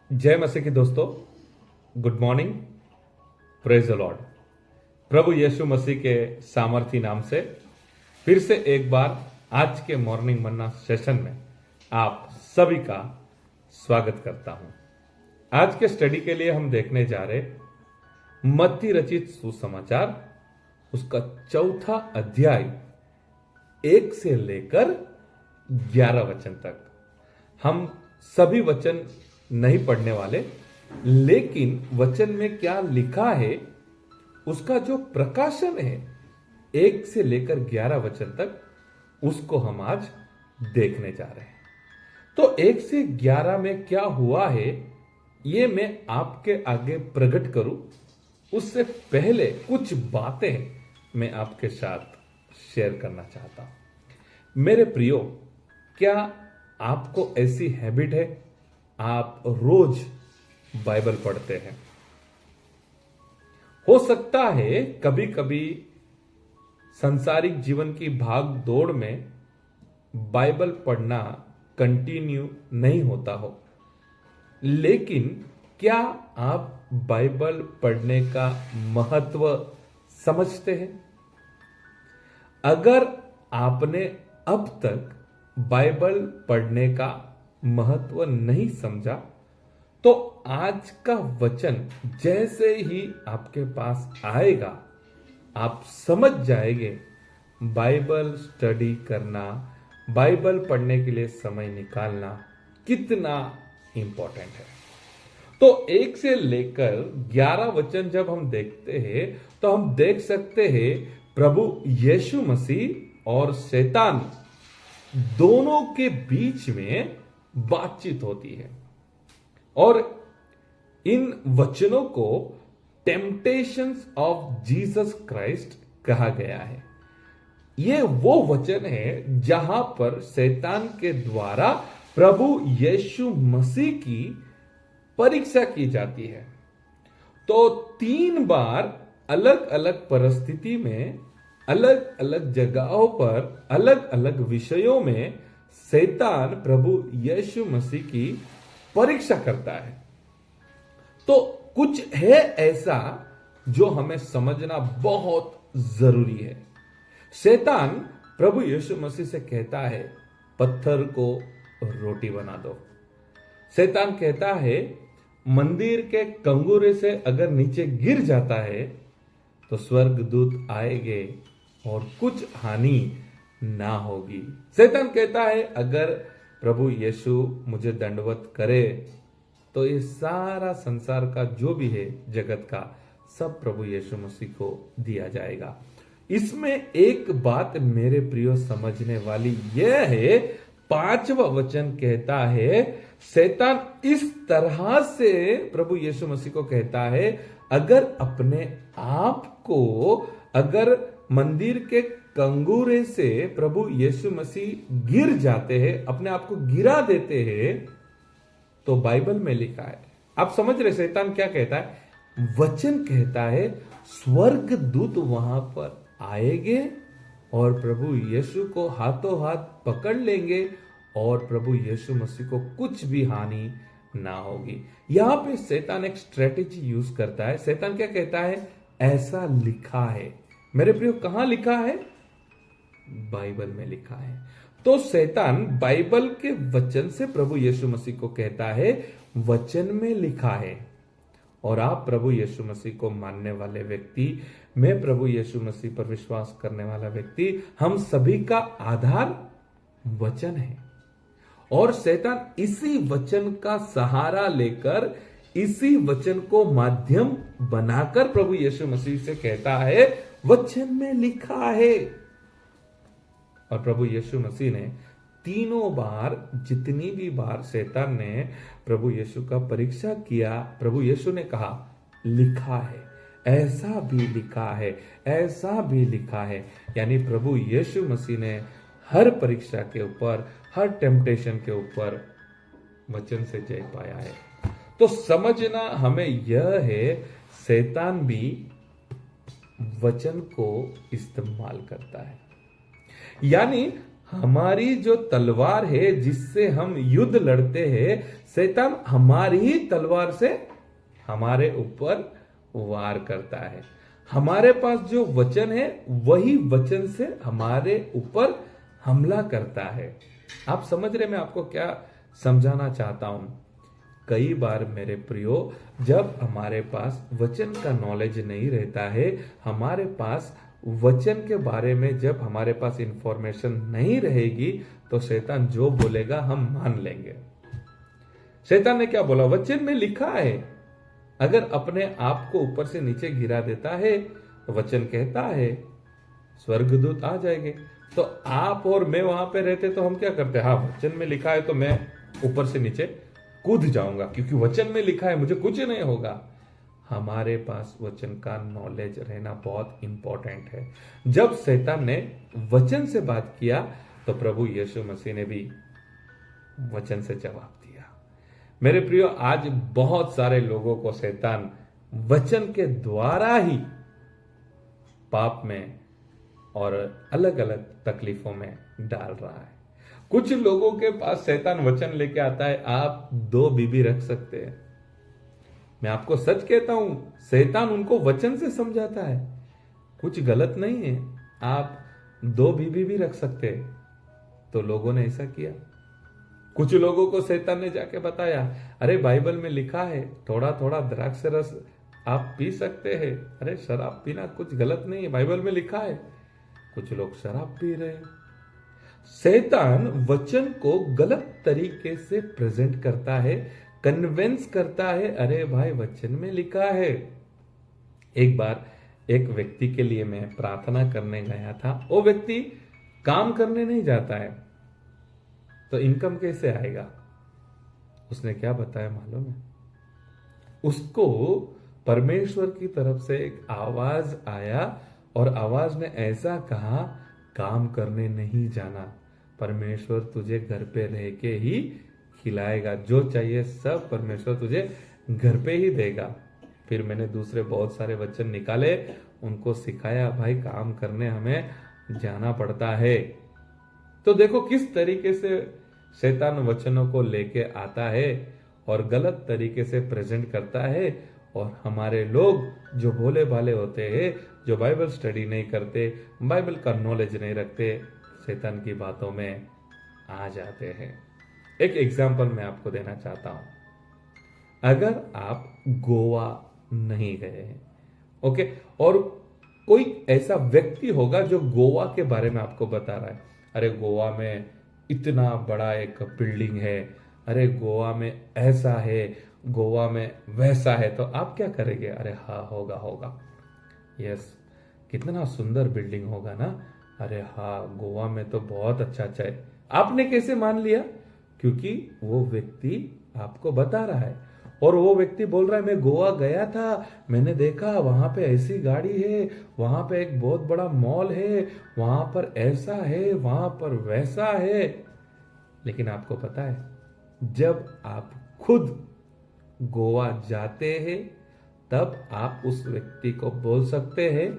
जय मसीह की दोस्तों, good morning, praise the lord. प्रभु यीशु मसीह के सामर्थी नाम से फिर से एक बार आज के मॉर्निंग मन्ना सेशन में आप सभी का स्वागत करता हूं। आज के स्टडी के लिए हम देखने जा रहे मत्ती रचित सुसमाचार, उसका चौथा अध्याय 1 से लेकर 11 वचन तक। हम सभी वचन नहीं पढ़ने वाले, लेकिन वचन में क्या लिखा है उसका जो प्रकाशन है 1 से लेकर 11 वचन तक, उसको हम आज देखने जा रहे हैं। तो 1 से 11 में क्या हुआ है ये मैं आपके आगे प्रकट करूं, उससे पहले कुछ बातें मैं आपके साथ शेयर करना चाहता हूं। मेरे प्रियो, क्या आपको ऐसी हैबिट है आप रोज बाइबल पढ़ते हैं? हो सकता है कभी कभी सांसारिक जीवन की भाग दौड़ में बाइबल पढ़ना कंटिन्यू नहीं होता हो, लेकिन क्या आप बाइबल पढ़ने का महत्व समझते हैं? अगर आपने अब तक बाइबल पढ़ने का महत्व नहीं समझा, तो आज का वचन जैसे ही आपके पास आएगा आप समझ जाएंगे बाइबल स्टडी करना, बाइबल पढ़ने के लिए समय निकालना कितना इंपॉर्टेंट है। तो 1 से लेकर 11 वचन जब हम देखते हैं तो हम देख सकते हैं प्रभु यीशु मसीह और शैतान दोनों के बीच में बातचीत होती है, और इन वचनों को टेम्पटेशंस ऑफ जीसस क्राइस्ट कहा गया है। ये वो वचन है जहां पर शैतान के द्वारा प्रभु यीशु मसीह की परीक्षा की जाती है। तो 3 बार अलग अलग परिस्थिति में, अलग अलग जगहों पर, अलग अलग विषयों में शैतान प्रभु यीशु मसीह की परीक्षा करता है। तो कुछ है ऐसा जो हमें समझना बहुत जरूरी है। शैतान प्रभु यीशु मसीह से कहता है पत्थर को रोटी बना दो। शैतान कहता है मंदिर के कंगूरे से अगर नीचे गिर जाता है तो स्वर्गदूत आएंगे और कुछ हानि ना होगी। शैतान कहता है अगर प्रभु यीशु मुझे दंडवत करे तो ये सारा संसार का जो भी है जगत का, सब प्रभु यीशु मसीह को दिया जाएगा। इसमें एक बात मेरे प्रियो समझने वाली यह है, 5वां वचन कहता है शैतान इस तरह से प्रभु यीशु मसीह को कहता है अगर अपने आप को, अगर मंदिर के कंगूरे से प्रभु यीशु मसीह गिर जाते हैं, अपने आप को गिरा देते हैं, तो बाइबल में लिखा है, आप समझ रहे शैतान क्या कहता है? वचन कहता है स्वर्गदूत वहां पर आएंगे और प्रभु यीशु को हाथों हाथ पकड़ लेंगे और प्रभु यीशु मसीह को कुछ भी हानि ना होगी। यहां पे शैतान एक स्ट्रेटेजी यूज करता है। शैतान क्या कहता है? ऐसा लिखा है। मेरे प्रियो, कहां लिखा है? बाइबल में लिखा है। तो शैतान बाइबल के वचन से प्रभु यीशु मसीह को कहता है वचन में लिखा है। और आप प्रभु यीशु मसीह को मानने वाले व्यक्ति, मैं प्रभु यीशु मसीह पर विश्वास करने वाला व्यक्ति, हम सभी का आधार वचन है। और शैतान इसी वचन का सहारा लेकर, इसी वचन को माध्यम बनाकर प्रभु यीशु मसीह से कहता है वचन में लिखा है। और प्रभु यीशु मसीह ने 3 बार, जितनी भी बार शैतान ने प्रभु यीशु का परीक्षा किया, प्रभु यीशु ने कहा लिखा है, ऐसा भी लिखा है, ऐसा भी लिखा है। यानी प्रभु यीशु मसीह ने हर परीक्षा के ऊपर, हर टेम्पटेशन के ऊपर वचन से जय पाया है। तो समझना हमें यह है, शैतान भी वचन को इस्तेमाल करता है। यानी हमारी जो तलवार है जिससे हम युद्ध लड़ते हैं, शैतान हमारी ही तलवार से हमारे ऊपर वार करता है। हमारे पास जो वचन है वही वचन से हमारे ऊपर हमला करता है। आप समझ रहे मैं आपको क्या समझाना चाहता हूं? कई बार मेरे प्रियो, जब हमारे पास वचन का नॉलेज नहीं रहता है, हमारे पास वचन के बारे में जब हमारे पास इंफॉर्मेशन नहीं रहेगी, तो शैतान जो बोलेगा हम मान लेंगे। शैतान ने क्या बोला? वचन में लिखा है। अगर अपने आप को ऊपर से नीचे गिरा देता है, वचन कहता है स्वर्गदूत आ जाएंगे। तो आप और मैं वहां पे रहते तो हम क्या करते? हाँ, वचन में लिखा है तो मैं ऊपर से नीचे कूद जाऊंगा, क्योंकि वचन में लिखा है, मुझे कुछ नहीं होगा। हमारे पास वचन का नॉलेज रहना बहुत इंपॉर्टेंट है। जब शैतान ने वचन से बात किया तो प्रभु यीशु मसीह ने भी वचन से जवाब दिया। मेरे प्रियो, आज बहुत सारे लोगों को शैतान वचन के द्वारा ही पाप में और अलग अलग तकलीफों में डाल रहा है। कुछ लोगों के पास शैतान वचन लेके आता है, आप 2 बीबी रख सकते हैं। मैं आपको सच कहता हूं, शैतान उनको वचन से समझाता है, कुछ गलत नहीं है, आप 2 बीबी भी रख सकते हैं। तो लोगों ने ऐसा किया। कुछ लोगों को शैतान ने जाके बताया, अरे बाइबल में लिखा है थोड़ा थोड़ा द्राक्ष रस आप पी सकते हैं। अरे शराब पीना कुछ गलत नहीं है, बाइबल में लिखा है। कुछ लोग शराब पी रहे हैं। शैतान वचन को गलत तरीके से प्रेजेंट करता है, कन्विंस करता है, अरे भाई वचन में लिखा है। एक बार एक व्यक्ति के लिए मैं प्रार्थना करने गया था। वो व्यक्ति काम करने नहीं जाता है, तो इनकम कैसे आएगा? उसने क्या बताया मालूम है? उसको परमेश्वर की तरफ से एक आवाज आया और आवाज ने ऐसा कहा, काम करने नहीं जाना, परमेश्वर तुझे घर पे रह के ही खिलाएगा, जो चाहिए सब परमेश्वर तुझे घर पे ही देगा। फिर मैंने दूसरे बहुत सारे वचन निकाले, उनको सिखाया, भाई काम करने हमें जाना पड़ता है। तो देखो किस तरीके से शैतान वचनों को लेके आता है और गलत तरीके से प्रेजेंट करता है, और हमारे लोग जो भोले भाले होते हैं, जो बाइबल स्टडी नहीं करते, बाइबल का नॉलेज नहीं रखते, शैतान की बातों में आ जाते हैं। एक एग्जाम्पल मैं आपको देना चाहता हूं। अगर आप गोवा नहीं गए हैं, ओके, और कोई ऐसा व्यक्ति होगा जो गोवा के बारे में आपको बता रहा है, अरे गोवा में इतना बड़ा एक बिल्डिंग है, अरे गोवा में ऐसा है, गोवा में वैसा है, तो आप क्या करेंगे? अरे हाँ, होगा होगा, यस, कितना सुंदर बिल्डिंग होगा ना, अरे हाँ गोवा में तो बहुत अच्छा अच्छा है। आपने कैसे मान लिया? क्योंकि वो व्यक्ति आपको बता रहा है, और वो व्यक्ति बोल रहा है मैं गोवा गया था, मैंने देखा वहां पे ऐसी गाड़ी है, वहां पे एक बहुत बड़ा मॉल है, वहां पर ऐसा है, वहां पर वैसा है। लेकिन आपको पता है, जब आप खुद गोवा जाते हैं तब आप उस व्यक्ति को बोल सकते हैं,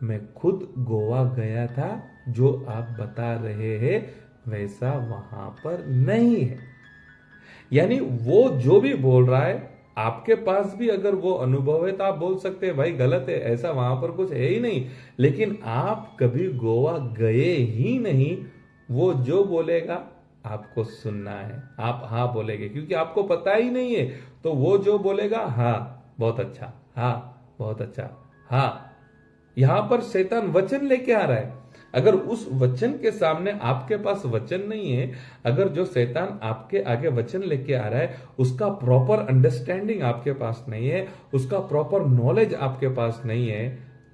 मैं खुद गोवा गया था, जो आप बता रहे हैं वैसा वहां पर नहीं है। यानी वो जो भी बोल रहा है, आपके पास भी अगर वो अनुभव है तो आप बोल सकते हैं भाई गलत है, ऐसा वहां पर कुछ है ही नहीं। लेकिन आप कभी गोवा गए ही नहीं, वो जो बोलेगा आपको सुनना है, आप हाँ बोलेंगे, क्योंकि आपको पता ही नहीं है। तो वो जो बोलेगा, हाँ बहुत अच्छा, हाँ बहुत अच्छा, हाँ। यहां पर शैतान वचन लेके आ रहा है। अगर उस वचन के सामने आपके पास वचन नहीं है, अगर जो शैतान आपके आगे वचन लेके आ रहा है उसका प्रॉपर अंडरस्टैंडिंग आपके पास नहीं है, उसका प्रॉपर नॉलेज आपके पास नहीं है,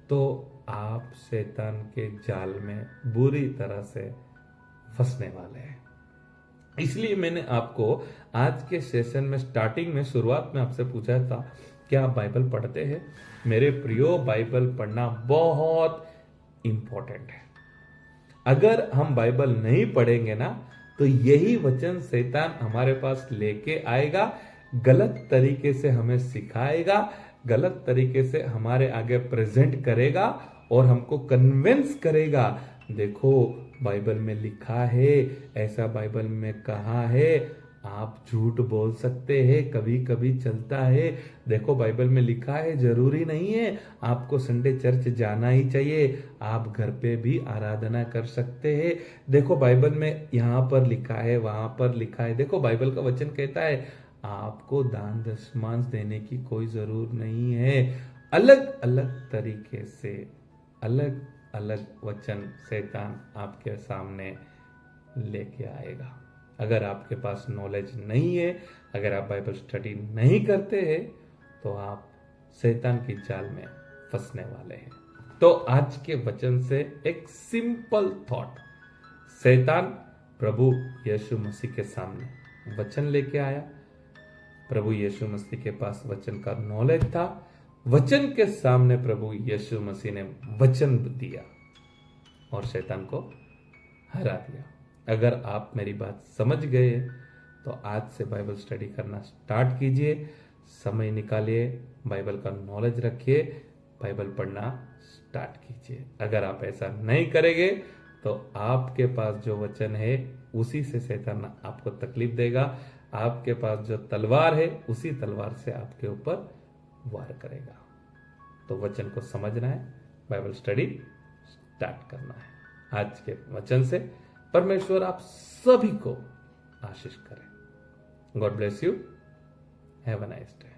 तो आप शैतान के जाल में बुरी तरह से फंसने वाले हैं। इसलिए मैंने आपको आज के सेशन में स्टार्टिंग में शुरुआत में आपसे पूछा था, क्या आप बाइबल पढ़ते हैं? मेरे प्रियो, बाइबल पढ़ना बहुत इंपॉर्टेंट है। अगर हम बाइबल नहीं पढ़ेंगे ना, तो यही वचन शैतान हमारे पास लेके आएगा, गलत तरीके से हमें सिखाएगा, गलत तरीके से हमारे आगे प्रेजेंट करेगा और हमको कन्विंस करेगा, देखो बाइबल में लिखा है, ऐसा बाइबल में कहा है। आप झूठ बोल सकते हैं, कभी कभी चलता है। देखो बाइबल में लिखा है, जरूरी नहीं है आपको संडे चर्च जाना ही चाहिए, आप घर पे भी आराधना कर सकते हैं। देखो बाइबल में यहाँ पर लिखा है, वहां पर लिखा है। देखो बाइबल का वचन कहता है आपको दान दशमांश देने की कोई जरूरत नहीं है। अलग अलग तरीके से अलग अलग वचन शैतान आपके सामने लेके आएगा। अगर आपके पास नॉलेज नहीं है, अगर आप बाइबल स्टडी नहीं करते हैं, तो आप शैतान की जाल में फंसने वाले हैं। तो आज के वचन से एक सिंपल थॉट, शैतान प्रभु यीशु मसीह के सामने वचन लेके आया। प्रभु यीशु मसीह के पास वचन का नॉलेज था। वचन के सामने प्रभु यीशु मसीह ने वचन दिया और शैतान को हरा दिया। अगर आप मेरी बात समझ गए तो आज से बाइबल स्टडी करना स्टार्ट कीजिए। समय निकालिए, बाइबल का नॉलेज रखिए, बाइबल पढ़ना स्टार्ट कीजिए। अगर आप ऐसा नहीं करेंगे तो आपके पास जो वचन है उसी से शैतान आपको तकलीफ देगा। आपके पास जो तलवार है उसी तलवार से आपके ऊपर वार करेगा। तो वचन को समझना है, बाइबल स्टडी स्टार्ट करना है। आज के वचन से परमेश्वर आप सभी को आशीष करें। God bless you. Have a nice day.